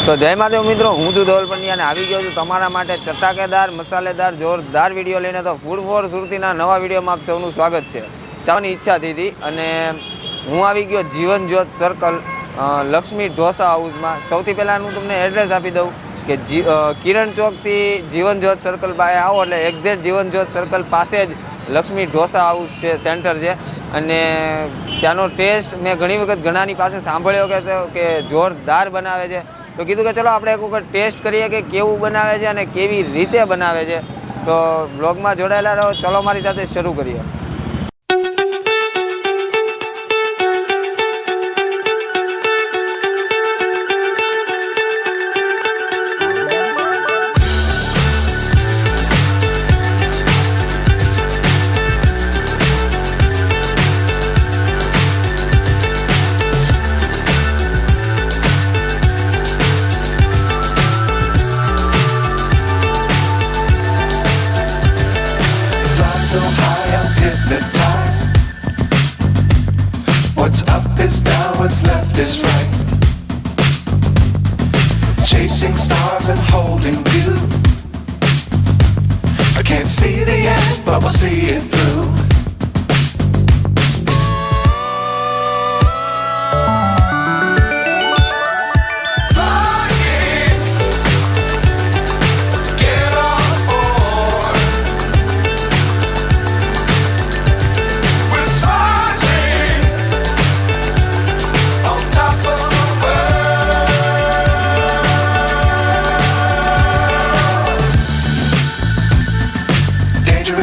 તો જય મહાદેવ મિત્રો, હું છું ધવલ પંડ્યા અને આવી ગયો છું તમારા માટે ચટાકેદાર મસાલેદાર જોરદાર વિડીયો લઈને. તો ફૂડ ફોર સુરતીના નવા વિડીયોમાં આપ સૌનું સ્વાગત છે. ચાવાની ઈચ્છા થઈ હતી અને હું આવી ગયો જીવન જ્યોત સર્કલ લક્ષ્મી ઢોસા હાઉસમાં. સૌથી પહેલાં હું તમને એડ્રેસ આપી દઉં કે કિરણ ચોકથી જીવન જ્યોત સર્કલ પાસે આવો એટલે એક્ઝેક્ટ જીવન જ્યોત સર્કલ પાસે જ લક્ષ્મી ઢોસા હાઉસ છે, સેન્ટર છે. અને ત્યાંનો ટેસ્ટ મેં ઘણી વખત ઘણાની પાસે સાંભળ્યો કે જોરદાર બનાવે છે. તો કીધું કે ચલો આપણે એક વખત ટેસ્ટ કરીએ કે કેવું બનાવે છે અને કેવી રીતે બનાવે છે. તો બ્લોગમાં જોડાયેલા રહો. ચલો મારી સાથે શરૂ કરીએ. So high I'm hypnotized. What's up is down, what's left is right. Chasing stars and holding you. I can't see the end, but we'll see it through.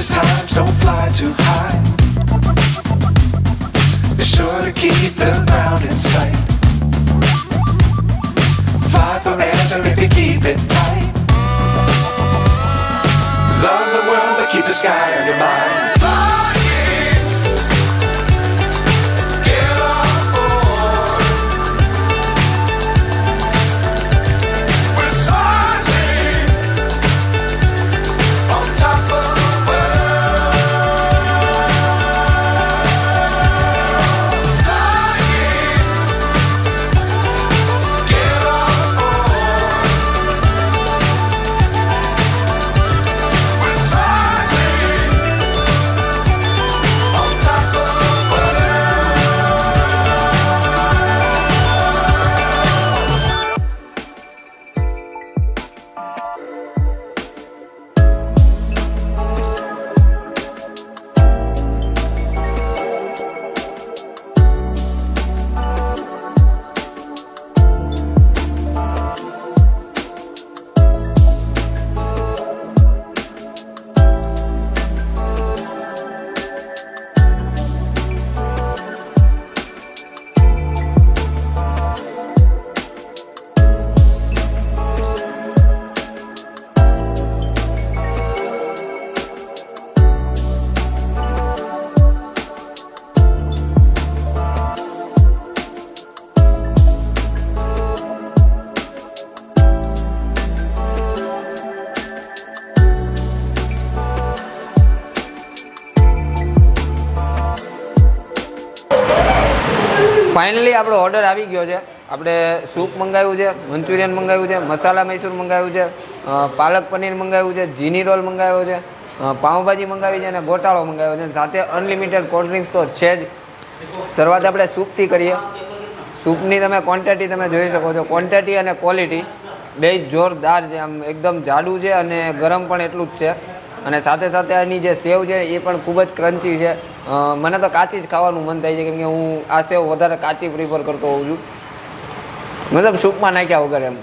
Times don't fly too high. Be sure to keep the ground in sight. Fly forever if you keep it tight. Love the world but keep the sky on your mind. Finally આપણો order આવી ગયો છે. આપણે soup મંગાવ્યું છે, Manchurian મંગાવ્યું છે, મસાલા મૈસૂર મંગાવ્યું છે, પાલક પનીર મંગાવ્યું છે, જીની રોલ મંગાવ્યો છે, પાઉંભાજી મંગાવી છે અને ગોટાળો મંગાવ્યો છે. સાથે અનલિમિટેડ કોલ્ડ ડ્રિંક્સ તો છે જ. શરૂઆત આપણે સૂપથી કરીએ. સૂપની તમે ક્વોન્ટિટી તમે જોઈ શકો છો. ક્વોન્ટિટી અને ક્વોલિટી બે જોરદાર છે. આમ એકદમ જાડું છે અને ગરમ પણ એટલું જ છે. અને સાથે સાથે આની જે સેવ છે એ પણ ખૂબ જ ક્રન્ચી છે. મને તો કાચી જ ખાવાનું મન થાય છે, કેમ કે હું આ સેવ વધારે કાચી પ્રિફર કરતો હોઉં છું, મતલબ સૂપમાં નાખ્યા વગર એમ.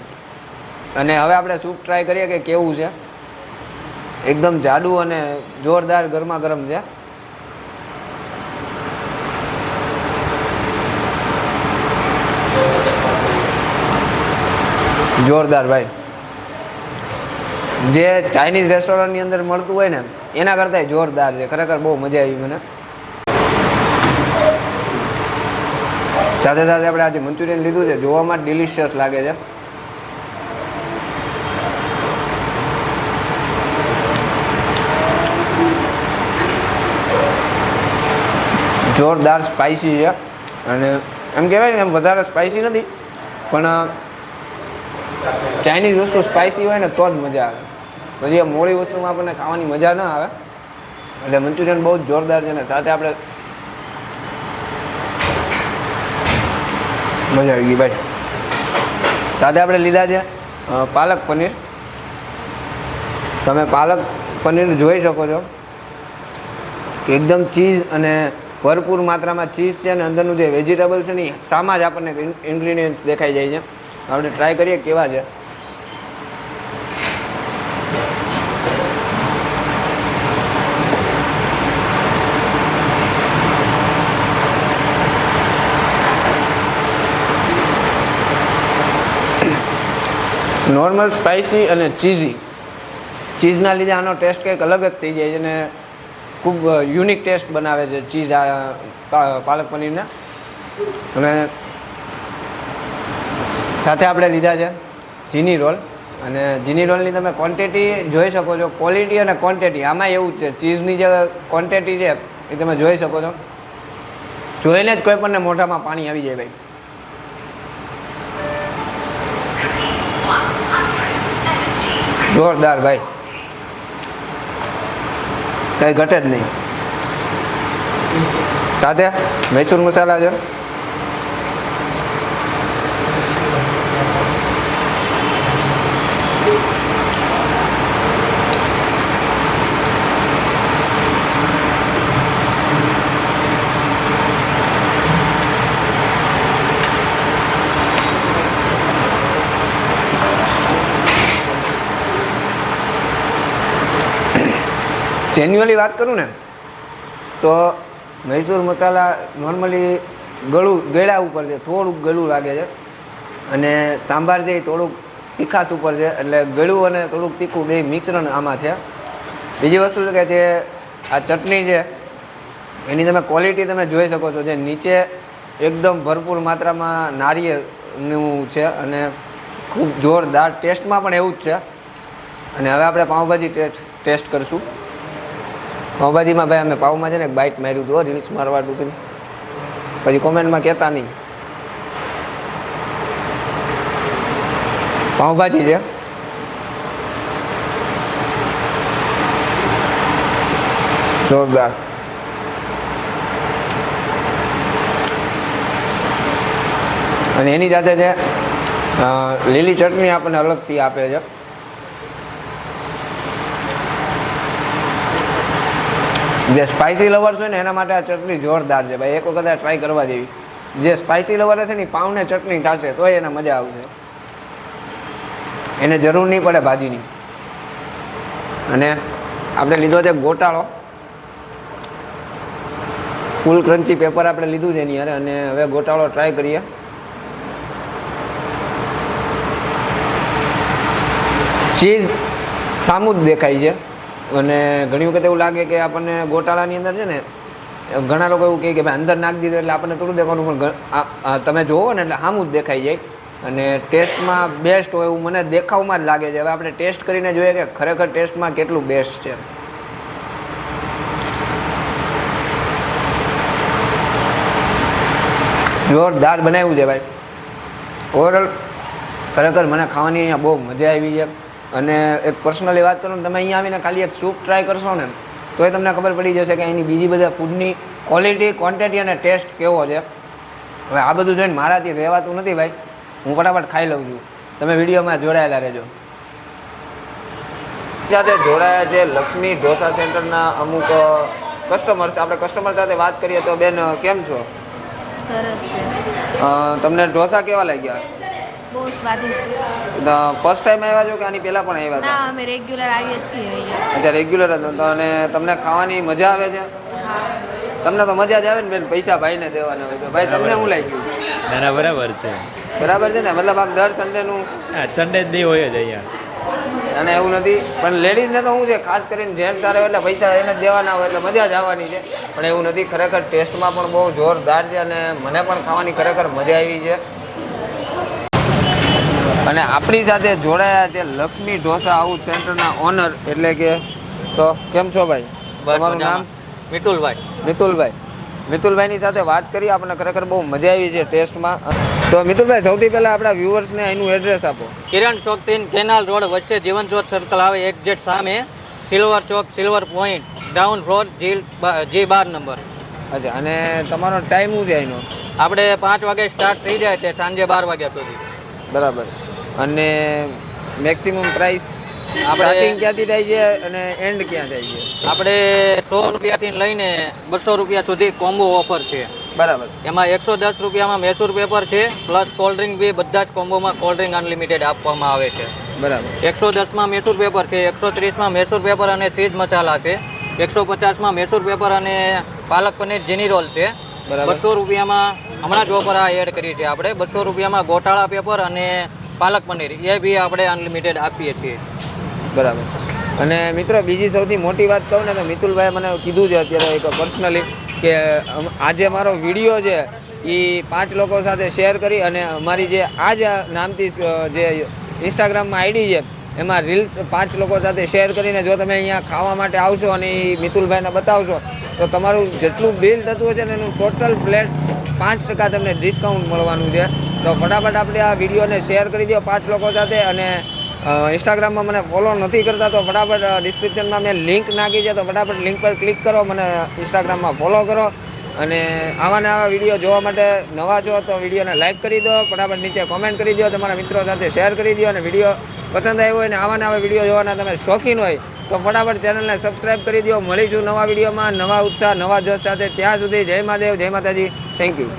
અને હવે આપણે સૂપ ટ્રાય કરીએ કે કેવું છે. એકદમ જાડું અને જોરદાર ગરમા ગરમ છે. જોરદાર ભાઈ. જે ચાઇનીઝ રેસ્ટોરન્ટની અંદર મળતું હોય ને એના કરતાં જોરદાર છે. ખરેખર બહુ મજા આવી મને. સાથે સાથે આપણે આજે મંચુરિયન લીધું છે, જોવામાં ડિલિશિયસ લાગે છે. જોરદાર સ્પાઇસી છે અને એમ કહેવાય ને એમ વધારે સ્પાઇસી નથી, પણ ચાઇનીઝ વસ્તુ સ્પાઇસી હોય ને તો જ મજા આવે, પછી એ મોડી વસ્તુમાં આપણને ખાવાની મજા ન આવે. એટલે મંચુરિયન બહુ જ જોરદાર છે ને સાથે આપણે મજા આવી ગઈ ભાઈ. સાથે આપણે લીધા છે પાલક પનીર. તમે પાલક પનીર જોઈ શકો છો કે એકદમ ચીઝ અને ભરપૂર માત્રામાં ચીઝ છે અને અંદરનું જે વેજીટેબલ છે ને સામાં જ આપણને ઇન્ગ્રીડિયન્ટ્સ દેખાઈ જાય છે. આપણે ટ્રાય કરીએ કેવા છે. નોર્મલ સ્પાઇસી અને ચીઝના લીધે આનો ટેસ્ટ કંઈક અલગ જ થઈ જાય છે અને ખૂબ યુનિક ટેસ્ટ બનાવે છે ચીઝ પાલક પનીરના. અને સાથે આપણે લીધા છે ચીની રોલ. અને ચીની રોલની તમે ક્વોન્ટિટી જોઈ શકો છો, ક્વોલિટી અને ક્વોન્ટિટી આમાં એવું જ છે. ચીઝની જે ક્વોન્ટિટી છે એ તમે જોઈ શકો છો, જોઈને જ કોઈ પણને મોઢામાં પાણી આવી જાય ભાઈ. જોરદાર ભાઈ, કંઈ ઘટે જ નહીં. સાથે મૈસૂર મસાલા છે. જેન્યુઅલી વાત કરું ને તો મૈસૂર મસાલા નોર્મલી ગળા ઉપર છે, થોડુંક ગળું લાગે છે. અને સાંભાર છે એ થોડુંક તીખાસ ઉપર છે, એટલે ગળું અને થોડુંક તીખું બે મિશ્રણ આમાં છે. બીજી વસ્તુ છે કે જે આ ચટણી છે એની તમે ક્વોલિટી તમે જોઈ શકો છો, જે નીચે એકદમ ભરપૂર માત્રામાં નારિયેળનું છે અને ખૂબ જોરદાર ટેસ્ટમાં પણ એવું જ છે. અને હવે આપણે પાઉંભાજી ટેસ્ટ કરીશું. પાઉંભાજીમાં ભાઈ અમે પાઉંમાં છે ને એક બાઇટ માર્યું હતું રીલ્સ મારવાડું હતું, પછી કોમેન્ટમાં કહેતા નહીં. પાઉંભાજી છે જોરદાર. અને એની સાથે છે લીલી ચટણી આપણને અલગથી આપે છે. જે સ્પાઇસી લવર્સ હોય ને એના માટે આ ચટણી જોરદાર છે ભાઈ, એક વખત ટ્રાય કરવા જેવી. જે સ્પાઇસી લવર હશે ને પાઉને ચટણી થશે તોય એને મજા આવશે, એને જરૂર નહીં પડે ભાજીની. અને આપણે લીધો છે ગોટાળો, ફૂલ ક્રન્ચી પેપર આપણે લીધું છે એની યારે. અને હવે ગોટાળો ટ્રાય કરીએ. ચીઝ સામું જ દેખાય છે અને ઘણી વખત એવું લાગે કે આપણને ગોટાળાની અંદર છે ને ઘણા લોકો એવું કહે કે ભાઈ અંદર નાખી દીધું એટલે આપણને થોડું દેખાવાનું, પણ તમે જોવો ને એટલે સામું જ દેખાઈ જાય. અને ટેસ્ટમાં બેસ્ટ હોય એવું મને દેખાવમાં જ લાગે છે. હવે આપણે ટેસ્ટ કરીને જોઈએ કે ખરેખર ટેસ્ટમાં કેટલું બેસ્ટ છે. જોરદાર બનાવ્યું છે ભાઈ. ઓવરઓલ ખરેખર મને ખાવાની અહીંયા બહુ મજા આવી છે. અને એક પર્સનલી વાત કરું ને, તમે અહીંયા આવીને ખાલી એક સૂપ ટ્રાય કરશો ને તોય તમને ખબર પડી જશે કે અહીંની બીજી બધા ફૂડની ક્વોલિટી, ક્વોન્ટિટી અને ટેસ્ટ કેવો છે. હવે આ બધું જોઈને મારાથી રહેવાતું નથી ભાઈ, હું ફટાફટ ખાઈ લઉં છું. તમે વિડીયોમાં જોડાયેલા રહેજો. સાથે જોડાયા છે લક્ષ્મી ઢોસા સેન્ટરના અમુક કસ્ટમર્સ. આપણે કસ્ટમર સાથે વાત કરીએ તો બેન કેમ છો? સરસ છે. તમને ઢોસા કેવા લાગ્યા? બહુ સ્વાદિષ્ટ. ફર્સ્ટ ટાઈમ આવ્યા છો કે આની પહેલાં પણ આવ્યા હતા? ના, અમે રેગ્યુલર આવીએ છીએ અહીંયા. અચ્છા, રેગ્યુલર હતો. અને તમને ખાવાની મજા આવે છે? હા. તમને તો મજા જ આવે ને બેન, પૈસા ભાઈને દેવાના હોય તો. ભાઈ તમને શું લાગ્યું? ના બરાબર છે. બરાબર છે ને, મતલબ આમ દર સન્ડેનું હા, સન્ડે જ નહીં હોય જ અહીંયા. અને એવું નથી, પણ લેડીઝને તો શું છે ખાસ કરીને જેન્ટ્સ સારા હોય એટલે પૈસા એને જ દેવાના હોય એટલે મજા જ આવવાની છે. પણ એવું નથી, ખરેખર ટેસ્ટમાં પણ બહુ જોરદાર છે અને મને પણ ખાવાની ખરેખર મજા આવી છે. અને આપણી સાથે જોડાયા છે લક્ષ્મી ઢોસા હાઉસ સેન્ટરના ઓનર, એટલે કે તો કેમ છો ભાઈ? તમારું નામ? મિતુલભાઈ. મિતુલભાઈ. મિતુલભાઈની સાથે વાત કરી, આપણને ખરેખર બહુ મજા આવી છે ટેસ્ટમાં. તો મિતુલભાઈ, સૌથી પહેલાં આપણા વ્યુઅર્સને અહીંનું એડ્રેસ આપો. કિરણ ચોકથી કેનાલ રોડ વચ્ચે જીવન જ્યોત સર્કલ આવે એક્ઝેક્ટ સામે સિલ્વર ચોક silver point ground floor G12 number. અચ્છા, અને તમારો ટાઈમ શું છે અહીંનો? આપણે 5 વાગે સ્ટાર્ટ થઈ જાય તે સાંજે 12 વાગ્યા સુધી. બરાબર. અને મેક્સિમમ પ્રાઇસ આપણે સ્ટાર્ટિંગ ક્યાંથી થાય છે અને એન્ડ ક્યાં થાય છે? આપણે 100 રૂપિયાથી લઈને 200 રૂપિયા સુધી કોમ્બો ઓફર છે. બરાબર. એમાં 110 રૂપિયામાં મૈસૂર પેપર છે, પ્લસ કોલ્ડ ડ્રિંક બી બધા જ કોમ્બોમાં કોલ્ડ ડ્રિંક અનલિમિટેડ આપવામાં આવે છે. બરાબર. 110માં મૈસૂર પેપર છે, 130માં મૈસૂર પેપર અને ચીઝ મસાલા છે, 150માં મૈસૂર પેપર અને પાલક પનીર જીની રોલ છે. બરાબર. 200 રૂપિયામાં હમણાં જ ઓફર આ એડ કરી છે આપણે. 200 રૂપિયામાં ગોટાળા પેપર અને પાલક પનીર એ બી આપણે અનલિમિટેડ આપીએ છીએ. બરાબર. અને મિત્રો, બીજી સૌથી મોટી વાત કહું ને તો મિતુલભાઈ મને કીધું છે અત્યારે એક પર્સનલી કે આજે મારો વિડીયો છે એ 5 લોકો સાથે શેર કરી અને અમારી જે આ જ નામથી જે ઇન્સ્ટાગ્રામમાં આઈડી છે એમાં રીલ્સ 5 લોકો સાથે શેર કરીને જો તમે અહીંયા ખાવા માટે આવશો અને એ મિતુલભાઈને બતાવશો તો તમારું જેટલું બિલ થતું હશે ને એનું ટોટલ ફ્લેટ 5% તમને ડિસ્કાઉન્ટ મળવાનું છે. તો ફટાફટ આપણે આ વિડીયોને શેર કરી દો 5 લોકો સાથે. અને ઇન્સ્ટાગ્રામમાં મને ફોલો નથી કરતા તો ફટાફટ ડિસ્ક્રિપ્શનમાં મેં લિંક નાખી છે, તો ફટાફટ લિંક પર ક્લિક કરો, મને ઇન્સ્ટાગ્રામમાં ફોલો કરો. અને આવા ને આવા વિડીયો જોવા માટે નવા છો તો વિડીયોને લાઈક કરી દો, ફટાફટ નીચે કોમેન્ટ કરી દો, તમારા મિત્રો સાથે શેર કરી દો. અને વિડીયો પસંદ આવ્યો હોય ને આવા ને આવા વિડીયો જોવાના તમે શોખીન હોય તો ફટાફટ ચેનલને સબસ્ક્રાઈબ કરી દો. મળીશું નવા વિડીયોમાં નવા ઉત્સાહ નવા જોશ સાથે. ત્યાં સુધી જય મહાદેવ, જય માતાજી. Thank you.